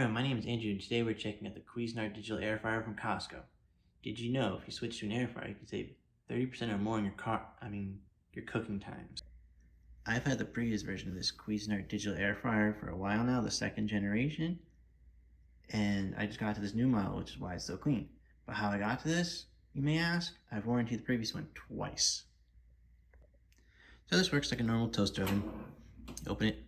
everyone, my name is Andrew and today we're checking out the Cuisinart Digital Air Fryer from Costco. Did you know if you switch to an air fryer you can save 30% or more in your cooking times? I've had the previous version of this Cuisinart Digital Air Fryer for a while now, the second generation, and I just got to this new model, which is why it's so clean. But how I got to this, you may ask? I've warranted the previous one twice. So this works like a normal toaster oven. You open it.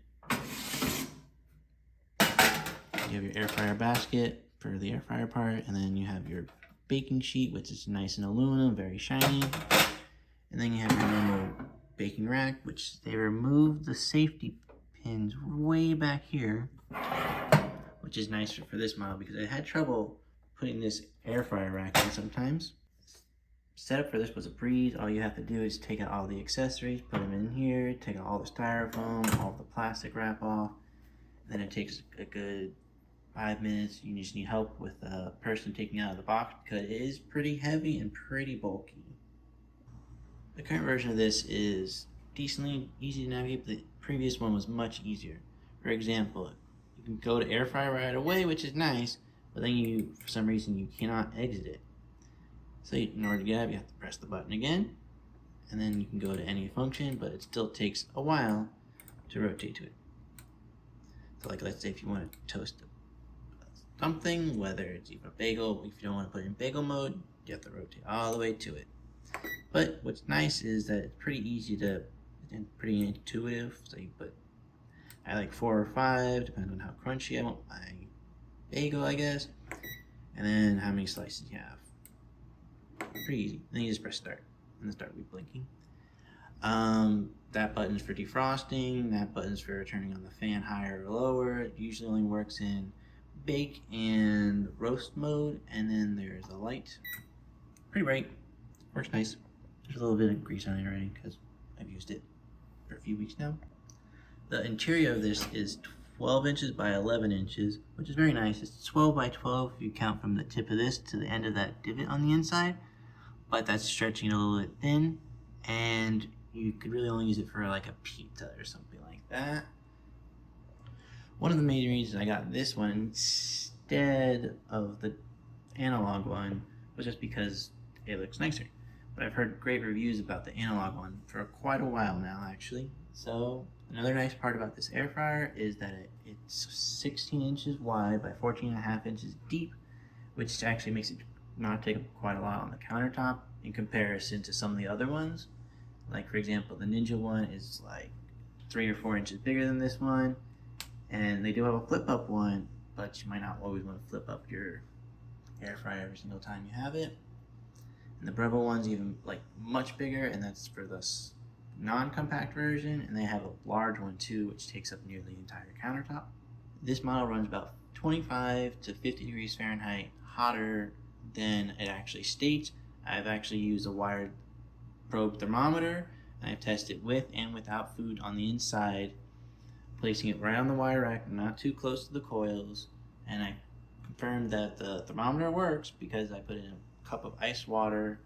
You have your air fryer basket for the air fryer part, and then you have your baking sheet, which is nice and aluminum, very shiny. And then you have your normal baking rack, which they removed the safety pins way back here, which is nice for this model because I had trouble putting this air fryer rack in sometimes. Setup for this was a breeze. All you have to do is take out all the accessories, put them in here, take out all the styrofoam, all the plastic wrap off. Then it takes a good 5 minutes. You just need help with a person taking it out of the box because it is pretty heavy and pretty bulky. The current version of this is decently easy to navigate, but the previous one was much easier. For example, you can go to air fryer right away, which is nice, but then for some reason, you cannot exit it. So in order to get out, you have to press the button again, and then you can go to any function, but it still takes a while to rotate to it. So like, let's say if you want to toast something, whether it's even a bagel, if you don't want to put it in bagel mode, you have to rotate all the way to it. But what's nice is that it's pretty easy and pretty intuitive. So I like 4 or 5, depending on how crunchy I want my bagel, I guess. And then how many slices you have. Pretty easy. Then you just press start, and the start will be blinking. That button's for defrosting. That button's for turning on the fan higher or lower. It usually only works in bake and roast mode, and then there's a light. Pretty bright. Works nice. There's a little bit of grease on it already because I've used it for a few weeks now. The interior of this is 12 inches by 11 inches, which is very nice. It's 12 by 12 if you count from the tip of this to the end of that divot on the inside, but that's stretching a little bit thin, and you could really only use it for like a pizza or something like that. One of the main reasons I got this one instead of the analog one was just because it looks nicer. But I've heard great reviews about the analog one for quite a while now, actually. So another nice part about this air fryer is that it's 16 inches wide by 14.5 inches deep, which actually makes it not take up quite a lot on the countertop in comparison to some of the other ones. Like for example, the Ninja one is like 3 or 4 inches bigger than this one. And they do have a flip-up one, but you might not always want to flip up your air fryer every single time you have it. And the Breville one's even like much bigger, and that's for the non-compact version. And they have a large one too, which takes up nearly the entire countertop. This model runs about 25 to 50 degrees Fahrenheit hotter than it actually states. I've actually used a wired probe thermometer, and I've tested with and without food on the inside, placing it right on the wire rack, not too close to the coils, and I confirmed that the thermometer works because I put in a cup of ice water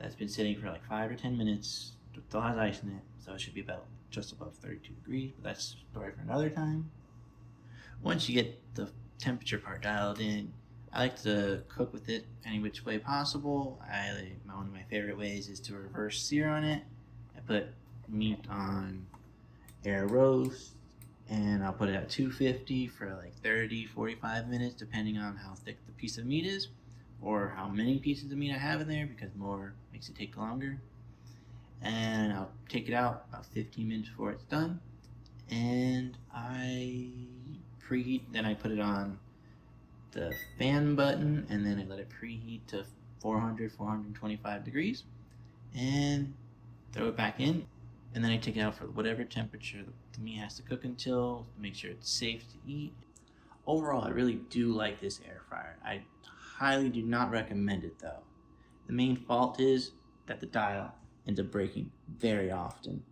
that's been sitting for like 5 or 10 minutes. It still has ice in it, so it should be about just above 32 degrees, but that's a story for another time. Once you get the temperature part dialed in, I like to cook with it any which way possible. One of my favorite ways is to reverse sear on it. I put meat on air roast, and I'll put it at 250 for like 30-45 minutes depending on how thick the piece of meat is or how many pieces of meat I have in there, because more makes it take longer. And I'll take it out about 15 minutes before it's done, and I preheat. Then I put it on the fan button, and then I let it preheat to 425 degrees and throw it back in. And then I take it out for whatever temperature the meat has to cook until, to make sure it's safe to eat. Overall, I really do like this air fryer. I highly do not recommend it though. The main fault is that the dial ends up breaking very often.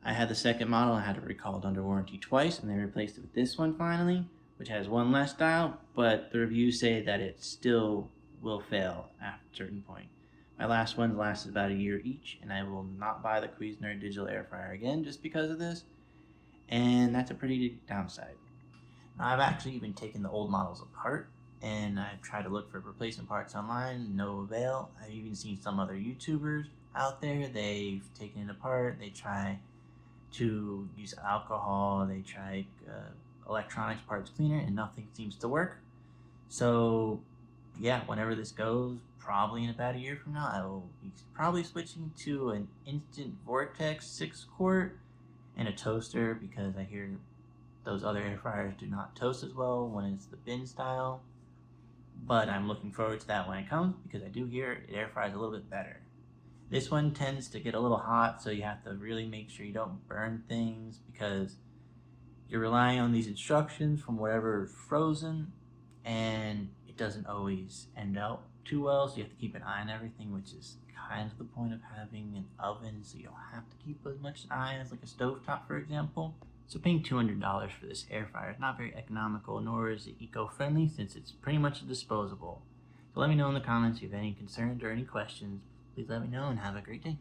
I had the second model, I had it recalled under warranty twice, and they replaced it with this one finally, which has one less dial, but the reviews say that it still will fail at a certain point. My last ones lasted about a year each, and I will not buy the Cuisinart Digital Air Fryer again just because of this, and that's a pretty big downside. Now, I've actually even taken the old models apart and I've tried to look for replacement parts online, no avail. I've even seen some other YouTubers out there, they've taken it apart, they try to use alcohol, they try electronics parts cleaner, and nothing seems to work. So yeah, whenever this goes, probably in about a year from now, I will be probably switching to an Instant Vortex 6-quart and a toaster, because I hear those other air fryers do not toast as well when it's the bin style. But I'm looking forward to that when it comes, because I do hear it air fries a little bit better. This one tends to get a little hot, so you have to really make sure you don't burn things, because you're relying on these instructions from whatever is frozen, and it doesn't always end out too well, so you have to keep an eye on everything, which is kind of the point of having an oven, so you don't have to keep as much eye as like a stovetop, for example. So paying $200 for this air fryer is not very economical, nor is it eco-friendly, since it's pretty much disposable. So let me know in the comments if you have any concerns or any questions. Please let me know, and have a great day.